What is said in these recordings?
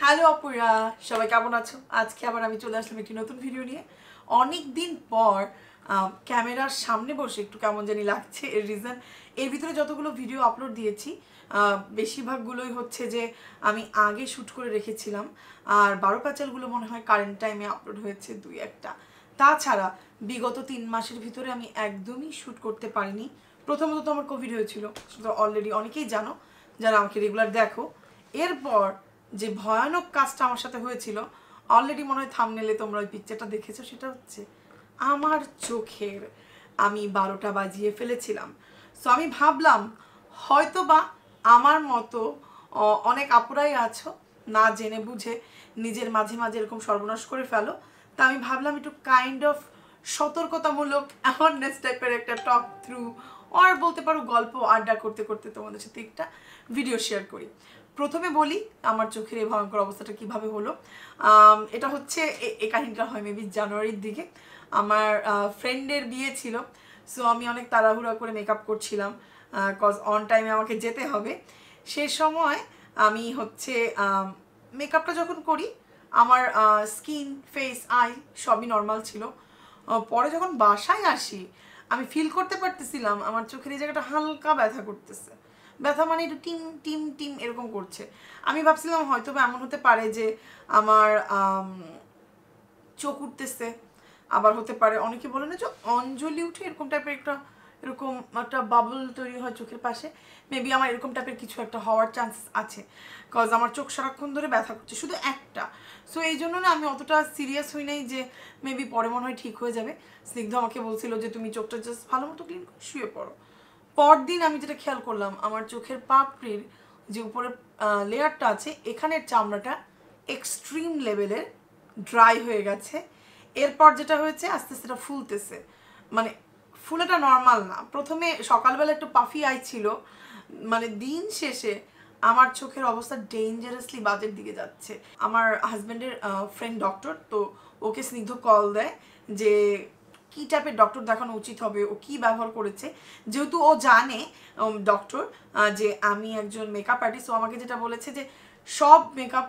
Hello আপুরা, সবাই কেমন আছো? আজকে আবার আমি চলে আসলাম একটি নতুন ভিডিও নিয়ে। অনেক দিন পর ক্যামেরার সামনে বসে একটু কেমন জানি লাগছে। এর রিজন, এর ভিতরে যতগুলো ভিডিও আপলোড দিয়েছি বেশিরভাগগুলোই হচ্ছে যে আমি আগে শ্যুট করে রেখেছিলাম, আর 12 মনে হয় কারেন্ট টাইমে আপলোড হয়েছে দুই একটা। তাছাড়া বিগত 3 মাসের ভিতরে আমি একদমই শ্যুট করতে পারিনি। প্রথমত তো আমার কোভিড হয়েছিল, সেটা অলরেডি অনেকেই জানো যারা আমাকে রেগুলার দেখো। এরপর যে ভয়ানক কাজটা আমার সাথে হয়েছিল, অলরেডি মনে হয় থাম্বনেলে তোমরা ওই পিকচারটা দেখেছো, সেটা হচ্ছে আমার চোখের আমি 12টা বাজিয়ে ফেলেছিলাম। সো আমি ভাবলাম হয়তো বা আমার মতো অনেক আপুরাই আছো, না জেনে বুঝে নিজের মাঝে মাঝে এরকম সর্বনাশ করে ফেলো। তা আমি ভাবলাম একটু কাইন্ড অফ সতর্কতামূলক অ্যাওয়ারনেস টাইপের একটা টক থ্রু আর বলতে পারো গল্প আড্ডা করতে করতে তোমাদের সাথে একটা ভিডিও শেয়ার করি। প্রথমে বলি আমার চোখের এই ভয়ঙ্কর অবস্থাটা কিভাবে হলো। এটা হচ্ছে এই কাহিনীটা হয় মেবি জানুয়ারির দিকে। আমার ফ্রেন্ডের বিয়ে ছিল, সো আমি অনেক তাড়াহুড়া করে মেকআপ করছিলাম, কজ অন টাইমে আমাকে যেতে হবে। সে সময় আমি হচ্ছে মেকআপটা যখন করি, আমার স্কিন, ফেস, আই সবই নর্মাল ছিল। পরে যখন বাসায় আসি আমি ফিল করতে পারতেছিলাম আমার চোখের এই জায়গাটা হালকা ব্যথা করতেছে। ব্যথা মানে একটু টিম টিম টিম এরকম করছে। আমি ভাবছিলাম হয়তো বা এমন হতে পারে যে আমার চোখ উঠতেছে, আবার হতে পারে অনেকে বলে না যে অঞ্জলি উঠে এরকম টাইপের এরকম একটা বাবল তৈরি হয় চোখের পাশে। মেবি আমার এরকম টাইপের কিছু একটা হওয়ার চান্সেস আছে, কজ আমার চোখ সারাক্ষণ ধরে ব্যথা করছে শুধু একটা। সো এই জন্য না আমি অতটা সিরিয়াস হই নাই যে মেবি পরে মনে হয় ঠিক হয়ে যাবে। স্নিগ্ধ আমাকে বলছিল যে তুমি চোখটা জাস্ট ভালো মতো ক্লিন করে শুয়ে পড়ো। পরদিন আমি যেটা খেয়াল করলাম, আমার চোখের পাপড়ির যে উপরের লেয়ারটা আছে, এখানের চামড়াটা এক্সট্রিম লেভেলের ড্রাই হয়ে গেছে। এরপর যেটা হয়েছে আস্তে আস্তে এটা ফুলতেছে, মানে ফুলাটা নর্মাল না। প্রথমে সকালবেলা একটু পাফি আই ছিল, মানে দিন শেষে আমার চোখের অবস্থা ডেঞ্জারাসলি বাজের দিকে যাচ্ছে। আমার হাজব্যান্ডের ফ্রেন্ড ডক্টর, তো ওকে স্নিগ্ধ কল দেয় যে কী টাইপের ডক্টর দেখানো উচিত হবে, ও কী ব্যবহার করেছে। যেহেতু ও জানে ডক্টর যে আমি একজন মেকআপ আর্টিস্ট, ও আমাকে যেটা বলেছে যে সব মেকআপ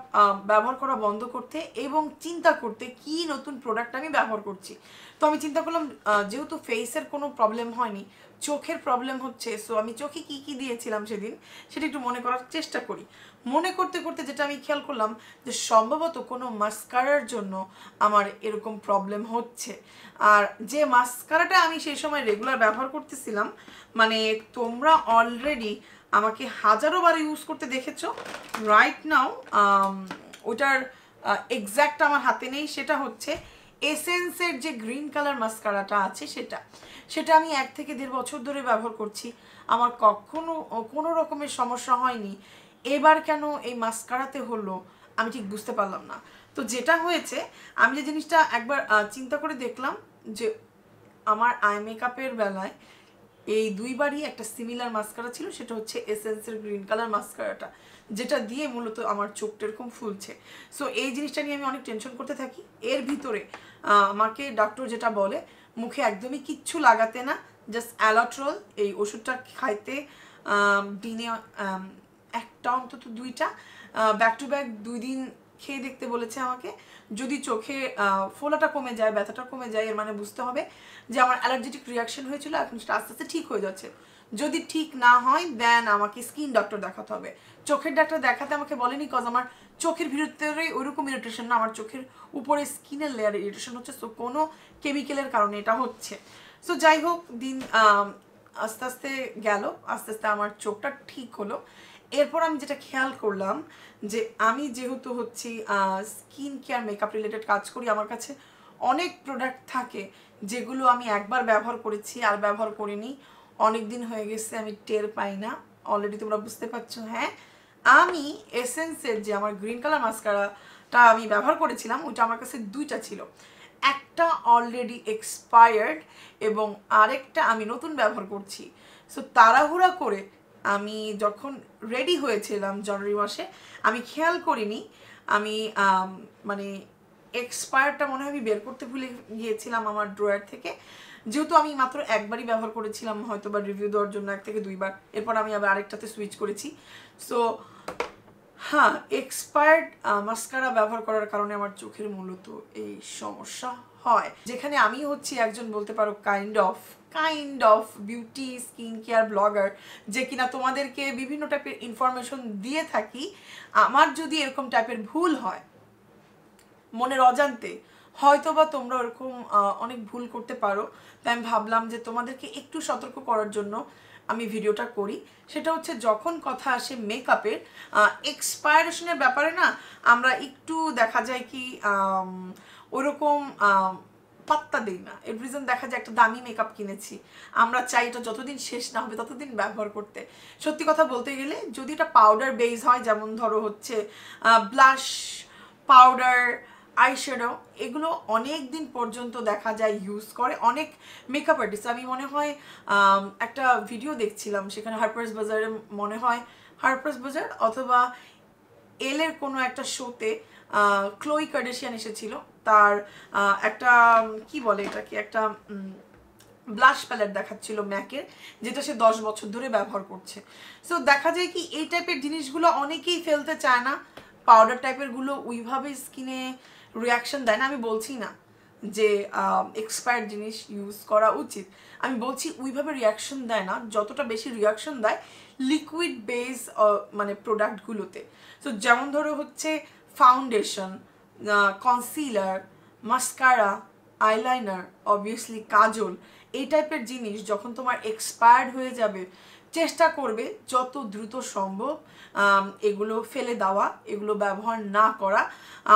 ব্যবহার করা বন্ধ করতে এবং চিন্তা করতে কি নতুন প্রোডাক্ট আমি ব্যবহার করছি। তো আমি চিন্তা করলাম যেহেতু ফেসের কোনো প্রবলেম হয়নি, চোখের প্রবলেম হচ্ছে, সো আমি চোখে কি কি দিয়েছিলাম সেদিন সেটা একটু মনে করার চেষ্টা করি। মনে করতে করতে যেটা আমি খেয়াল করলাম যে সম্ভবত কোনো মাস্কারার জন্য আমার এরকম প্রবলেম হচ্ছে। আর যে মাস্কারাটা আমি সেই সময় রেগুলার ব্যবহার করতেছিলাম, মানে তোমরা অলরেডি আমাকে হাজারো বার ইউজ করতে দেখেছো। রাইট নাও ওটার এক্স্যাক্ট আমার হাতে নেই, সেটা হচ্ছে এসেন্সের যে গ্রিন কালার মাস্কারাটা আছে সেটা আমি 1 থেকে 1.5 বছর ধরে ব্যবহার করছি। আমার কখনো কোনো রকমের সমস্যা হয়নি। এবার কেন এই মাস্কারাতে হলো আমি ঠিক বুঝতে পারলাম না। তো যেটা হয়েছে, আমি যে জিনিসটা একবার চিন্তা করে দেখলাম যে আমার আই মেকআপের বেলায় এই দুইবারই একটা সিমিলার মাস্কারা ছিল, সেটা হচ্ছে এসেন্সের গ্রিন কালার মাস্কারাটা, যেটা দিয়ে মূলত আমার চোখটা এরকম ফুলছে। সো এই জিনিসটা নিয়ে আমি অনেক টেনশন করতে থাকি। এর ভিতরে আমাকে ডক্টর যেটা বলে, মুখে একদমই কিচ্ছু লাগাতে না, জাস্ট অ্যালাট্রল এই ওষুধটা খাইতে, দিনে একটা অন্তত 2টা ব্যাক টু ব্যাক 2 দিন খেয়ে দেখতে বলেছে আমাকে। যদি চোখে ফোলাটা কমে যায়, ব্যথাটা কমে যায়, এর মানে বুঝতে হবে যে আমার অ্যালার্জেটিক রিয়াকশন হয়েছিল, এখন সেটা আস্তে আস্তে ঠিক হয়ে যাচ্ছে। যদি ঠিক না হয় দেন আমাকে স্কিন ডক্টর দেখাতে হবে। চোখের ডাক্তার দেখাতে আমাকে বলেনি, কজ আমার চোখের ভিতরে ওইরকম ইরিটেশন না, আমার চোখের উপরে স্কিনের লেয়ারে ইরিটেশন হচ্ছে। সো কোনো কেমিক্যালের কারণে এটা হচ্ছে। সো যাই হোক, দিন আস্তে আস্তে গেল, আস্তে আস্তে আমার চোখটা ঠিক হলো। এরপর আমি যেটা খেয়াল করলাম যে আমি যেহেতু হচ্ছি স্কিন কেয়ার মেকআপ রিলেটেড কাজ করি, আমার কাছে অনেক প্রোডাক্ট থাকে যেগুলো আমি একবার ব্যবহার করেছি আর ব্যবহার করিনি, অনেক দিন হয়ে গেছে, আমি টের পাই না। অলরেডি তোমরা বুঝতে পারছো। হ্যাঁ, আমি এসেন্সের যে আমার গ্রিন কালার মাস্কারাটা আমি ব্যবহার করেছিলাম, ওইটা আমার কাছে 2টা ছিল। একটা অলরেডি এক্সপায়ার্ড এবং আরেকটা আমি নতুন ব্যবহার করছি। সো তাড়াহুড়া করে আমি যখন রেডি হয়েছিলাম জানুয়ারি মাসে, আমি খেয়াল করিনি, আমি মানে এক্সপায়ারটা মনে হয় আমি বের করতে ভুলে গিয়েছিলাম আমার ড্রয়ার থেকে। যেহেতু আমি মাত্র একবারই ব্যবহার করেছিলাম, হয়তো বা রিভিউ দেওয়ার জন্য 1 থেকে 2 বার, এরপর আমি আবার আরেকটাতে সুইচ করেছি। সো হ্যাঁ, এক্সপায়ার্ড মাস্কারা ব্যবহার করার কারণে আমার চোখের মূলত এই সমস্যা হয়, যেখানে আমি হচ্ছি একজন বলতে পারো kind of beauty skin care blogger, যে কিনা তোমাদেরকে বিভিন্ন টাইপের ইনফরমেশন দিয়ে থাকি। আমার যদি এরকম টাইপের ভুল হয় মনের অজান্তে, হয়তো বা তোমরা ওরকম অনেক ভুল করতে পারো, তাই আমি ভাবলাম যে তোমাদেরকে একটু সতর্ক করার জন্য আমি ভিডিওটা করি। সেটা হচ্ছে যখন কথা আসে মেকআপের এক্সপায়ারেশনের ব্যাপারে না, আমরা একটু দেখা যায় কি ওরকম পাত্তা দিই না। এর রিজন দেখা যায় একটা দামি মেকআপ কিনেছি, আমরা চাই এটা যতদিন শেষ না হবে ততদিন ব্যবহার করতে। সত্যি কথা বলতে গেলে যদি এটা পাউডার বেস হয়, যেমন ধরো হচ্ছে ব্লাশ, পাউডার, আইশ্যাডো, এগুলো অনেক দিন পর্যন্ত দেখা যায় ইউজ করে অনেক মেকআপ আর্টিস্ট। আমি মনে হয় একটা ভিডিও দেখছিলাম, সেখানে হার্পার্স বাজারে, মনে হয় হার্পার্স বাজার অথবা এলের কোনো একটা শোতে ক্লোই কার্ডাশিয়ান এসেছিল, তার একটা কি বলে এটাকে, একটা ব্লাশ প্যালেট দেখাচ্ছিল ম্যাকের, যেটা সে 10 বছর ধরে ব্যবহার করছে। সো দেখা যায় কি এই টাইপের জিনিসগুলো অনেকেই ফেলতে চায় না, পাউডার টাইপের গুলো ওইভাবে স্কিনে রিয়াকশন দেয় না। আমি বলছি না যে এক্সপায়ার্ড জিনিস ইউজ করা উচিত, আমি বলছি ওইভাবে রিয়াকশন দেয় না, যতটা বেশি রিয়াকশন দেয় লিকুইড বেস মানে প্রোডাক্টগুলোতে। সো যেমন ধরো হচ্ছে foundation, concealer, mascara, eyeliner, obviously kajal, এই টাইপের জিনিস যখন তোমার এক্সপায়ার্ড হয়ে যাবে, চেষ্টা করবে যত দ্রুত সম্ভব এগুলো ফেলে দেওয়া, এগুলো ব্যবহার না করা।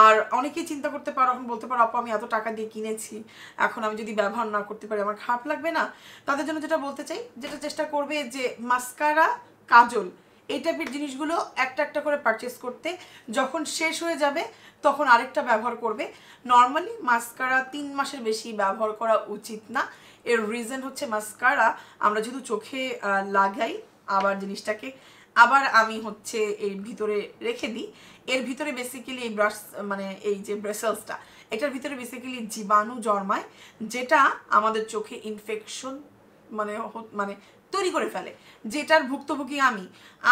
আর অনেকেই চিন্তা করতে পারো, এখন বলতে পারো আপু আমি এত টাকা দিয়ে কিনেছি, এখন আমি যদি ব্যবহার না করতে পারি আমার খারাপ লাগবে না? তাদের জন্য যেটা বলতে চাই, যেটা চেষ্টা করবে যে মাস্কারা, কাজল, এই টাইপের জিনিসগুলো একটা একটা করে পারচেস করতে, যখন শেষ হয়ে যাবে তখন আরেকটা ব্যবহার করবে। নর্মালি মাস্কারা 3 মাসের বেশি ব্যবহার করা উচিত না। এর রিজন হচ্ছে মাস্কারা আমরা যেহেতু চোখে লাগাই, আবার জিনিসটাকে আবার আমি হচ্ছে এর ভিতরে রেখে দিই, এর ভিতরে বেসিক্যালি এই ব্রাশ মানে এই যে ব্রাসেলসটা, এটার ভিতরে বেসিক্যালি জীবাণু জন্মায়, যেটা আমাদের চোখে ইনফেকশন মানে মানে তৈরি করে ফেলে, যেটার ভুক্তভোগী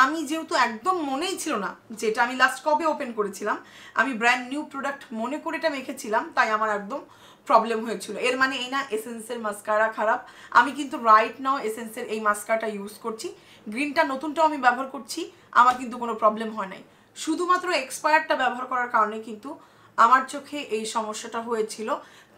আমি যেহেতু একদম মনেই ছিল না, যেটা আমি লাস্ট কবে ওপেন করেছিলাম, আমি ব্র্যান্ড নিউ প্রোডাক্ট মনে করে এটা মেখেছিলাম, তাই আমার একদম প্রবলেম হয়েছিল। এর মানে এই না এসেন্সের মাস্কারা খারাপ, আমি কিন্তু রাইট নাও এসেন্সের এই মাস্কারাটা ইউজ করছি, গ্রিনটা নতুনটাও আমি ব্যবহার করছি, আমার কিন্তু কোনো প্রবলেম হয় নাই। শুধুমাত্র এক্সপায়ারটা ব্যবহার করার কারণে কিন্তু আমার চোখে এই সমস্যাটা হয়েছিল,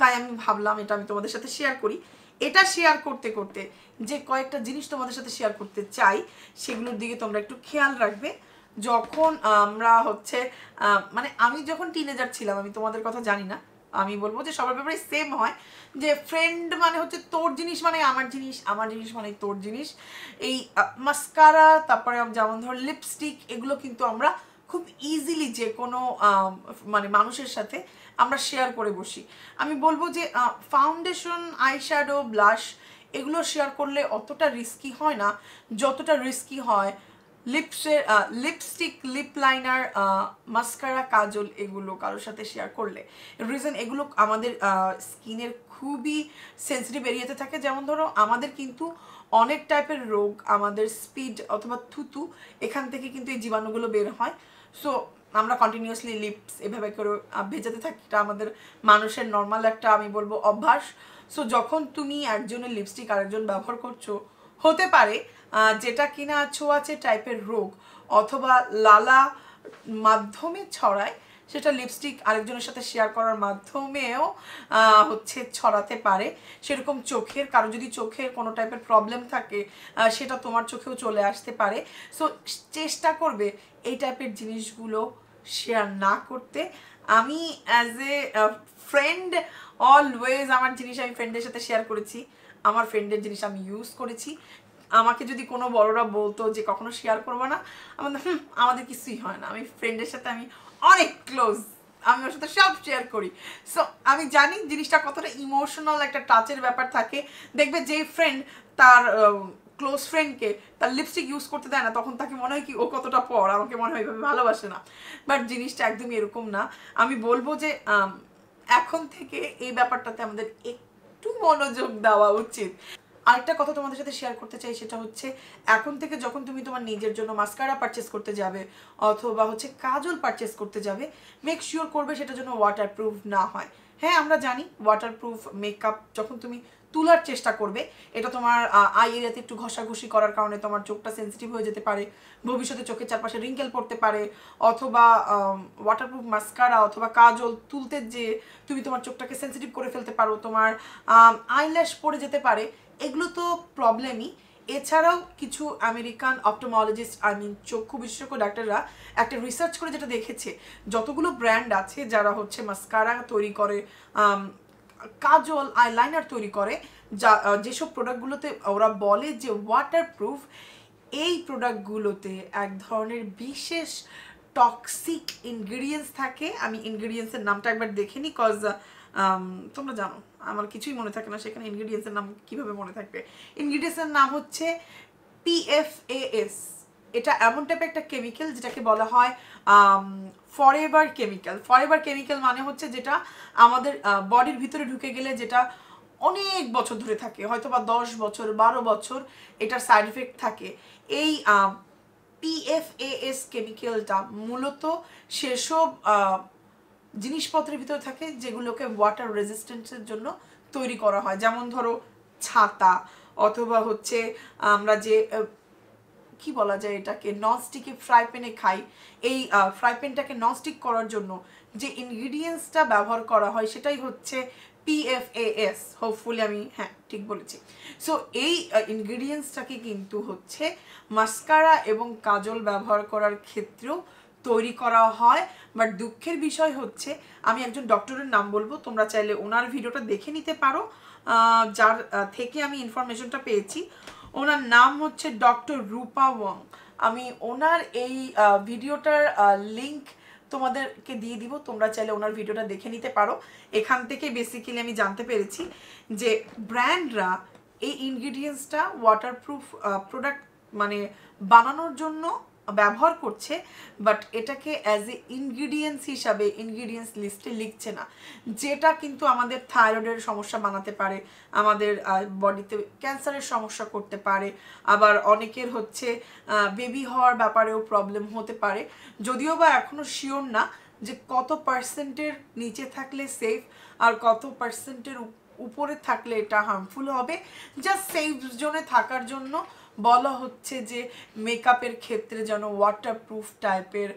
তাই আমি ভাবলাম এটা আমি তোমাদের সাথে শেয়ার করি। এটা শেয়ার করতে করতে যে কয়েকটা জিনিস তোমাদের সাথে শেয়ার করতে চাই, সেগুলোর দিকে তোমরা একটু খেয়াল রাখবে। যখন আমরা হচ্ছে মানে আমি যখন টিনেজার ছিলাম, আমি তোমাদের কথা জানি না, আমি বলবো যে সবার ব্যাপারে সেম হয়, যে ফ্রেন্ড মানে হচ্ছে তোর জিনিস মানে আমার জিনিস, আমার জিনিস মানে তোর জিনিস। এই মাস্কারা, তারপরে যেমন ধর লিপস্টিক, এগুলো কিন্তু আমরা খুব ইজিলি যে কোনো মানে মানুষের সাথে আমরা শেয়ার করে বসি। আমি বলবো যে ফাউন্ডেশন, আইশ্যাডো, ব্লাশ, এগুলো শেয়ার করলে অতটা রিস্কি হয় না, যতটা রিস্কি হয় লিপস্টিক, লিপ লাইনার, মাস্কারা, কাজল, এগুলো কারোর সাথে শেয়ার করলে। রিজন এগুলো আমাদের স্কিনের খুবই সেন্সিটিভ এরিয়াতে থাকে। যেমন ধরো আমাদের কিন্তু অনেক টাইপের রোগ, আমাদের স্পিড অথবা থুতু, এখান থেকে কিন্তু এই জীবাণুগুলো বের হয়। সো আমরা কন্টিনিউয়াসলি লিপস এভাবে করে ভেজাতে থাকি, এটা আমাদের মানুষের নর্মাল একটা আমি বলবো অভ্যাস। সো যখন তুমি একজনের লিপস্টিক আরেকজন ব্যবহার করছো, হতে পারে যেটা কিনা ছোঁয়াচে টাইপের রোগ অথবা লালা মাধ্যমে ছড়ায়, সেটা লিপস্টিক আরেকজনের সাথে শেয়ার করার মাধ্যমেও হচ্ছে ছড়াতে পারে। সেরকম চোখের কারো যদি চোখের কোনো টাইপের প্রবলেম থাকে, সেটা তোমার চোখেও চলে আসতে পারে। সো চেষ্টা করবে এই টাইপের জিনিসগুলো শেয়ার না করতে। আমি অ্যাজ এ ফ্রেন্ড অলওয়েজ আমার জিনিস আমি ফ্রেন্ডের সাথে শেয়ার করেছি, আমার ফ্রেন্ডের জিনিস আমি ইউজ করেছি। আমাকে যদি কোনো বড়রা বলতো যে কখনো শেয়ার করবো না, আমাদের কিছুই হয় না, আমি ফ্রেন্ডের সাথে আমি অনেক ক্লোজ, আমি ওর সাথে সব শেয়ার করি। সো আমি জানি জিনিসটা কতটা ইমোশনাল একটা টাচের ব্যাপার থাকে। দেখবে যেই ফ্রেন্ড তার ক্লোজ ফ্রেন্ডকে তার লিপস্টিক ইউজ করতে দেয় না, তখন তাকে মনে হয় কি ও কতটা পর, আমাকে মনে হয় এভাবে ভালোবাসে না। বাট জিনিসটা একদমই এরকম না। আমি বলবো যে এখন থেকে এই ব্যাপারটাতে আমাদের একটু মনোযোগ দেওয়া উচিত। আরেকটা কথা তোমাদের সাথে শেয়ার করতে চাই, সেটা হচ্ছে এখন থেকে যখন তুমি তোমার নিজের জন্য মাস্কারা পারচেস করতে যাবে অথবা হচ্ছে কাজল পারচেস করতে যাবে, মেক শিওর করবে সেটা যেন ওয়াটারপ্রুফ না হয়। হ্যাঁ, আমরা জানি ওয়াটারপ্রুফ মেকআপ যখন তুমি তোলার চেষ্টা করবে, এটা তোমার আই এরিয়াতে একটু ঘষাঘষি করার কারণে তোমার চোখটা সেন্সিটিভ হয়ে যেতে পারে, ভবিষ্যতে চোখের চারপাশে রিঙ্কেল পড়তে পারে, অথবা ওয়াটারপ্রুফ মাস্কারা অথবা কাজল তুলতে যে তুমি তোমার চোখটাকে সেন্সিটিভ করে ফেলতে পারো, তোমার আইল্যাশ পড়ে যেতে পারে, এগুলো তো প্রবলেমই। এছাড়াও কিছু আমেরিকান অপটোমোলজিস্ট চক্ষু বিশেষজ্ঞ ডাক্তাররা একটা রিসার্চ করে যেটা দেখেছে, যতগুলো ব্র্যান্ড আছে যারা হচ্ছে মাস্কারা তৈরি করে, কাজল আইলাইনার তৈরি করে, যেসব প্রোডাক্টগুলোতে ওরা বলে যে ওয়াটারপ্রুফ, এই প্রোডাক্টগুলোতে এক ধরনের বিশেষ টক্সিক ইনগ্রিডিয়েন্টস থাকে। আমি ইনগ্রিডিয়েন্টসের নামটা একবার দেখে নিই, কজ তোমরা জানো আমার কিছুই মনে থাকে না, সেখানে ইনগ্রিডিয়েন্টসের নাম কীভাবে মনে থাকবে। ইনগ্রিডিয়েন্টসের নাম হচ্ছে PFAS। এটা এমন টাইপের একটা কেমিক্যাল যেটাকে বলা হয় ফরএভার কেমিক্যাল। ফরএভার কেমিক্যাল মানে হচ্ছে যেটা আমাদের বডির ভিতরে ঢুকে গেলে যেটা অনেক বছর ধরে থাকে, হয়তো বা 10 বছর 12 বছর এটার সাইড এফেক্ট থাকে। এই PFAS কেমিক্যালটা মূলত সেসব জিনিসপত্রের ভিতরে থাকে যেগুলোকে ওয়াটার রেজিস্ট্যান্সের জন্য তৈরি করা হয়। যেমন ধরো ছাতা, অথবা হচ্ছে আমরা যে কি বলা যায় এটাকে ননস্টিকে ফ্রাই প্যানে খাই, এই ফ্রাই প্যানটাকে ননস্টিক করার জন্য যে ইনগ্রিডিয়েন্টসটা ব্যবহার করা হয় সেটাই হচ্ছে PFAS। হোপফুলি আমি হ্যাঁ ঠিক বলেছি। সো এই ইনগ্রিডিয়েন্টসটাকে কিন্তু হচ্ছে মাস্কারা এবং কাজল ব্যবহার করার ক্ষেত্রেও তৈরি করা হয়। বাট দুঃখের বিষয় হচ্ছে, আমি একজন ডক্টরের নাম বলবো, তোমরা চাইলে ওনার ভিডিওটা দেখে নিতে পারো, যার থেকে আমি ইনফরমেশনটা পেয়েছি। ওনার নাম হচ্ছে ডক্টর রূপা ওয়ং। আমি ওনার এই ভিডিওটার লিঙ্ক তোমাদেরকে দিয়ে দিব, তোমরা চাইলে ওনার ভিডিওটা দেখে নিতে পারো। এখান থেকে বেসিক্যালি আমি জানতে পেরেছি যে ব্র্যান্ডরা এই ইনগ্রিডিয়েন্টসটা ওয়াটারপ্রুফ প্রোডাক্ট মানে বানানোর জন্য ব্যবহার করছে, বাট এটাকে অ্যাজ এ ইনগ্রিডিয়েন্টস হিসাবে ইনগ্রিডিয়েন্টস লিস্টে লিখছে না, যেটা কিন্তু আমাদের থাইরয়েডের সমস্যা বানাতে পারে, আমাদের বডিতে ক্যান্সারের সমস্যা করতে পারে, আবার অনেকের হচ্ছে বেবি হওয়ার ব্যাপারেও প্রবলেম হতে পারে। যদিও বা এখনও শিওর না যে কত পার্সেন্টের নিচে থাকলে সেফ আর কত পার্সেন্টের উপরে থাকলে এটা হার্মফুল হবে। জাস্ট সেফ জোনে থাকার জন্য বলা হচ্ছে যে মেকআপের ক্ষেত্রে যেন ওয়াটারপ্রুফ টাইপের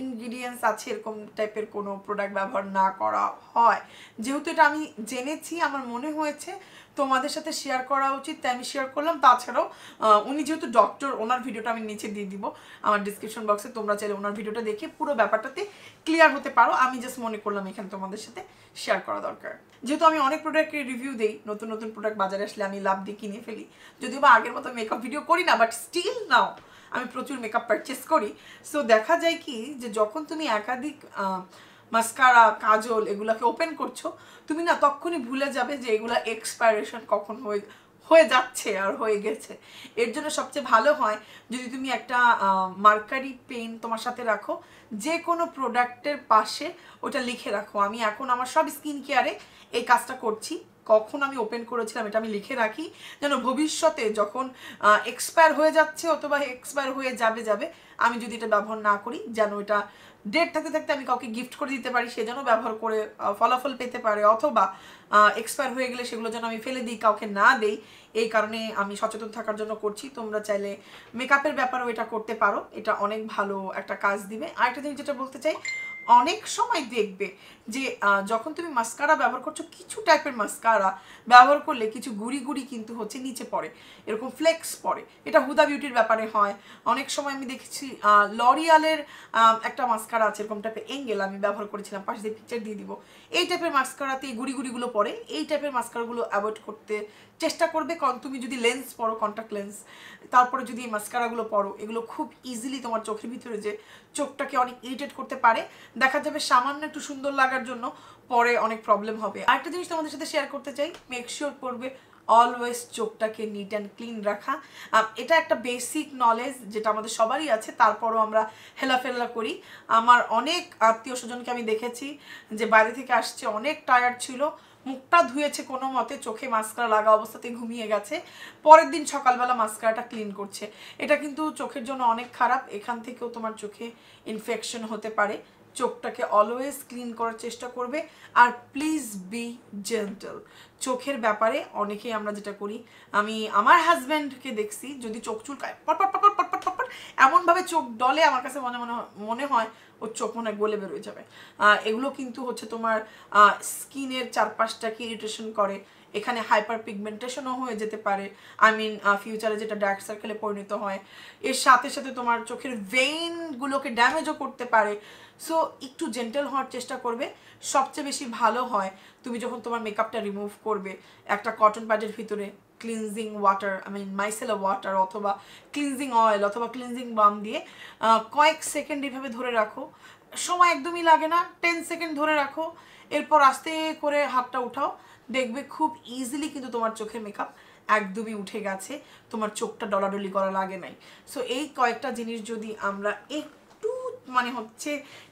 ইনগ্রিডিয়েন্টস আছে এরকম টাইপের কোনো প্রোডাক্ট ব্যবহার না করা হয়। যেহেতু এটা আমি জেনেছি, আমার মনে হয়েছে তোমাদের সাথে শেয়ার করা উচিত, তাই আমি শেয়ার করলাম। তাছাড়াও উনি যেহেতু ডক্টর, ওনার ভিডিওটা আমি নিচে দিয়ে দিব আমার ডিসক্রিপশন বক্সে, তোমরা চাইলে ওনার ভিডিওটা দেখে পুরো ব্যাপারটাতে ক্লিয়ার হতে পারো। আমি জাস্ট মনে করলাম এখানে তোমাদের সাথে শেয়ার করা দরকার। যেহেতু আমি অনেক প্রোডাক্টের রিভিউ দিই, নতুন নতুন প্রোডাক্ট বাজারে আসলে আমি লাভ দিয়ে কিনে ফেলি, যদিও বা আগের মতো মেকআপ ভিডিও করি না, বাট স্টিল নাও আমি প্রচুর মেকআপ পারচেস করি। সো দেখা যায় কি যে যখন তুমি একাধিক মাস্কারা কাজল এগুলাকে ওপেন করছো, তুমি না তখনই ভুলে যাবে যে এগুলা এক্সপায়ারেশন কখন হয়ে যাচ্ছে আর হয়ে গেছে। এর জন্য সবচেয়ে ভালো হয় যদি তুমি একটা মার্কারি পেন তোমার সাথে রাখো, যে কোনো প্রোডাক্টের পাশে ওটা লিখে রাখো। আমি এখন আমার সব স্কিন কেয়ারে এই কাজটা করছি, কখন আমি ওপেন করেছিলাম এটা আমি লিখে রাখি, যেন ভবিষ্যতে যখন এক্সপায়ার হয়ে যাচ্ছে অথবা এক্সপায়ার হয়ে যাবে আমি যদি এটা ব্যবহার না করি, যেন এটা ডেট থাকতে থাকতে আমি কাউকে গিফট করে দিতে পারি, সে যেন ব্যবহার করে ফলাফল পেতে পারে, অথবা এক্সপায়ার হয়ে গেলে সেগুলো যেন আমি ফেলে দিই, কাউকে না দেই। এই কারণে আমি সচেতন থাকার জন্য করছি। তোমরা চাইলে মেকআপের ব্যাপারেও এটা করতে পারো, এটা অনেক ভালো একটা কাজ দিবে। আরেকটা জিনিস যেটা বলতে চাই, অনেক সময় দেখবে যে যখন তুমি মাস্কারা ব্যবহার করছো, কিছু টাইপের মাস্কারা ব্যবহার করলে কিছু গুড়ি গুড়ি কিন্তু হচ্ছে নিচে পড়ে, এরকম ফ্লেক্স পড়ে। এটা হুদা বিউটির ব্যাপারে হয়। অনেক সময় আমি দেখেছি লরিয়ালের একটা মাস্কারা আছে এরকম টাইপের এঙ্গেল, আমি ব্যবহার করেছিলাম, পাশে দিয়ে পিকচার দিয়ে দিব। এই টাইপের মাস্কারাতে এই গুড়ি গুড়িগুলো পড়ে। এই টাইপের মাস্কারাগুলো অ্যাভয়েড করতে চেষ্টা করবে, কারণ তুমি যদি লেন্স পরো, কন্ট্যাক্ট লেন্স, তারপরে যদি এই মাস্কারাগুলো পরো, এগুলো খুব ইজিলি তোমার চোখের ভিতরে যে চোখটাকে অনেক ইরিটেট করতে পারে। দেখা যাবে সামান্য একটু সুন্দর লাগার জন্য পরে অনেক প্রবলেম হবে। আরেকটা জিনিস তোমাদের সাথে শেয়ার করতে চাই, মেক শিওর করবে অলওয়েজ চোখটাকে নিট অ্যান্ড ক্লিন রাখা। এটা একটা বেসিক নলেজ যেটা আমাদের সবারই আছে, তারপরও আমরা হেলাফেলা করি। আমার অনেক আত্মীয় স্বজনকে আমি দেখেছি যে বাইরে থেকে আসছে, অনেক টায়ার্ড ছিল, মুখটা ধুয়েছে কোনো মতে, চোখে মাস্কারা লাগা অবস্থাতে ঘুমিয়ে গেছে, পরের দিন সকালবেলা মাস্কারাটা ক্লিন করছে, এটা কিন্তু চোখের জন্য অনেক খারাপ। এখান থেকেও তোমার চোখে ইনফেকশন হতে পারে। চোখটাকে অলওয়েজ ক্লিন করার চেষ্টা করবে। আর প্লিজ বি জেন্টল চোখের ব্যাপারে। অনেকেই আমরা যেটা করি, আমি আমার হাজব্যান্ডকে দেখছি, যদি চোখ চুলকায় পটপট পটপট পটপট পটপট এমনভাবে চোখ ডলে, আমার কাছে মনে হয় ওর চোখ মনে হয় গলে বেরোয় যাবে। এগুলো কিন্তু হচ্ছে তোমার স্কিনের চারপাশটাকে ইরিটেশন করে, এখানে হাইপার পিগমেন্টেশনও হয়ে যেতে পারে, আই মিন ফিউচারে যেটা ডার্ক সার্কেলে পরিণত হয়। এর সাথে সাথে তোমার চোখের ভেইনগুলোকে ড্যামেজও করতে পারে। সো একটু জেন্টেল হওয়ার চেষ্টা করবে। সবচেয়ে বেশি ভালো হয় তুমি যখন তোমার মেকআপটা রিমুভ করবে, একটা কটন প্যাডের ভিতরে cleansing water, I mean micellar water অথবা ক্লিনজিং অয়েল অথবা ক্লিনজিং বাম দিয়ে কয়েক সেকেন্ড এইভাবে ধরে রাখো, সময় একদমই লাগে না, 10 সেকেন্ড ধরে রাখো, এরপর আস্তে করে হাতটা উঠাও, দেখবে খুব ইজিলি কিন্তু তোমার চোখের মেকআপ একদমই উঠে গেছে, তোমার চোখটা ডলাডলি করা লাগে নাই। সো এই কয়েকটা জিনিস যদি আমরা একটু মানে হচ্ছে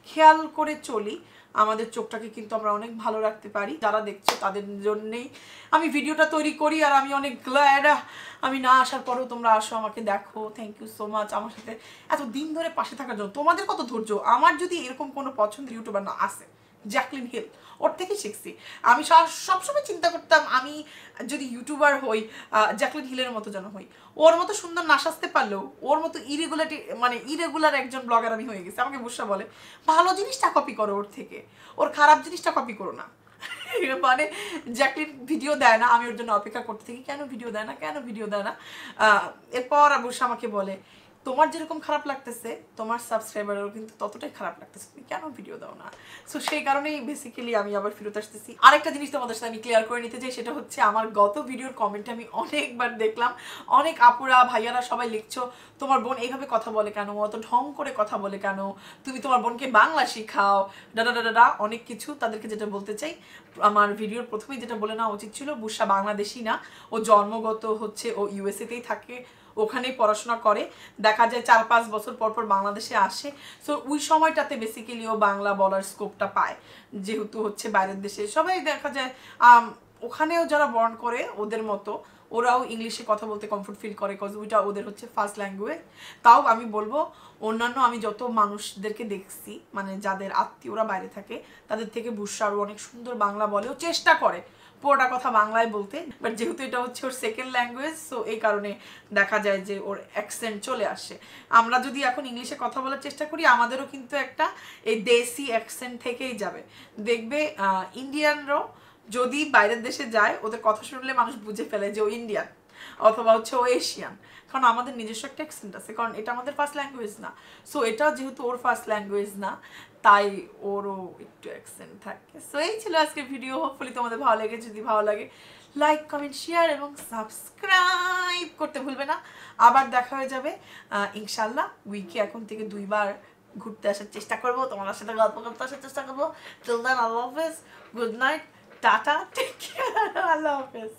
খেয়াল করে চলি, আমাদের চোখটাকে কিন্তু আমরা অনেক ভালো রাখতে পারি। যারা দেখছো তাদের জন্যেই আমি ভিডিওটা তৈরি করি, আর আমি অনেক গ্ল্যাড আমি না আসার পরেও তোমরা আসো, আমাকে দেখো। থ্যাংক ইউ সো মাচ আমার সাথে এত দিন ধরে পাশে থাকার জন্য। তোমাদের কত ধৈর্য। আমার যদি এরকম কোনো পছন্দের ইউটিউবার না আসে, জ্যাকলিন হিল, ওর থেকে শিখছি। আমি সবসময় চিন্তা করতাম আমি যদি ইউটিউবার হই জ্যাকলিন হিলের মতো যেন হই, ওর মতো সুন্দর না সাজতে পারলেও ওর মতো ইরেগুলার একজন ব্লগার আমি হয়ে গেছি। আমাকে বুসা বলে ভালো জিনিসটা কপি করো ওর থেকে, ওর খারাপ জিনিসটা কপি করো না। মানে জ্যাকলিন ভিডিও দেয় না, আমি ওর জন্য অপেক্ষা করতে থাকি, কেন ভিডিও দেয় না, কেন ভিডিও দেয় না। এরপর বুসা আমাকে বলে তোমার যেরকম খারাপ লাগতেছে তোমার সাবস্ক্রাইবারেরও কিন্তু ততটাই খারাপ লাগতেছে, তুমি কেন ভিডিও দাও না। সো সেই কারণেই বেসিক্যালি আমি আবার ফেরত আসতেছি। আরেকটা জিনিস তোমাদের সাথে আমি ক্লিয়ার করে নিতে চাই, সেটা হচ্ছে আমার গত ভিডিওর কমেন্টে আমি অনেকবার দেখলাম, অনেক আপুরা ভাইয়ারা সবাই লিখছো তোমার বোন এইভাবে কথা বলে কেন, অত ঢং করে কথা বলে কেন, তুমি তোমার বোনকে বাংলা শিখাও, ডাডা অনেক কিছু। তাদেরকে যেটা বলতে চাই, আমার ভিডিওর প্রথমেই যেটা বলে নেওয়া উচিত ছিল, বুসা বাংলাদেশি না, ও জন্মগত হচ্ছে ও ইউএসএতেই থাকে, ওখানেই পড়াশোনা করে, দেখা যায় 4-5 বছর পর পর বাংলাদেশে আসে। সো ওই সময়টাতে বেসিক্যালি ও বাংলা বলার স্কোপটা পায়, যেহেতু হচ্ছে বাইরের দেশে সবাই দেখা যায় ওখানেও যারা বর্ন করে ওদের মতো ওরাও ইংলিশে কথা বলতে কমফোর্ট ফিল করে, কজ ওইটা ওদের হচ্ছে ফার্স্ট ল্যাঙ্গুয়েজ। তাও আমি বলবো অন্যান্য আমি যত মানুষদেরকে দেখছি, মানে যাদের আত্মীয়রা বাইরে থাকে, তাদের থেকে বুসরা আরও অনেক সুন্দর বাংলা বলেও চেষ্টা করে পুরোটা কথা বাংলায় বলতে, বাট যেহেতু এটা হচ্ছে ওর সেকেন্ড ল্যাঙ্গুয়েজ, সো এই কারণে দেখা যায় যে ওর অ্যাকসেন্ট চলে আসে। আমরা যদি এখন ইংলিশে কথা বলার চেষ্টা করি, আমাদেরও কিন্তু একটা এই দেশি অ্যাকসেন্ট থেকেই যাবে। দেখবে ইন্ডিয়ানরাও যদি বাইরের দেশে যায়, ওদের কথা শুনলে মানুষ বুঝে ফেলে যে ও ইন্ডিয়ান অথবা হচ্ছে ও এশিয়ান, কারণ আমাদের নিজস্ব একটা অ্যাকসেন্ট আছে, কারণ এটা আমাদের ফার্স্ট ল্যাঙ্গুয়েজ না। সো এটা যেহেতু ওর ফার্স্ট ল্যাঙ্গুয়েজ না, তাই ওরও একটু অ্যাকসেন্ট থাকে। সো এই ছিল আজকের ভিডিও। হোপফুলি তোমাদের ভালো লেগে, যদি ভালো লাগে লাইক কমেন্ট শেয়ার এবং সাবস্ক্রাইব করতে ভুলবে না। আবার দেখা হয়ে যাবে ইনশাল্লাহ। উইকে এখন থেকে 2 বার ঘুরতে আসার চেষ্টা করবো, তোমাদের সাথে গল্প করতে আসার চেষ্টা করবো। টিল দেন আল্লাহ হাফেজ, গুড নাইট, টাটা, টেক কেয়ার, আল্লাহ হাফেজ।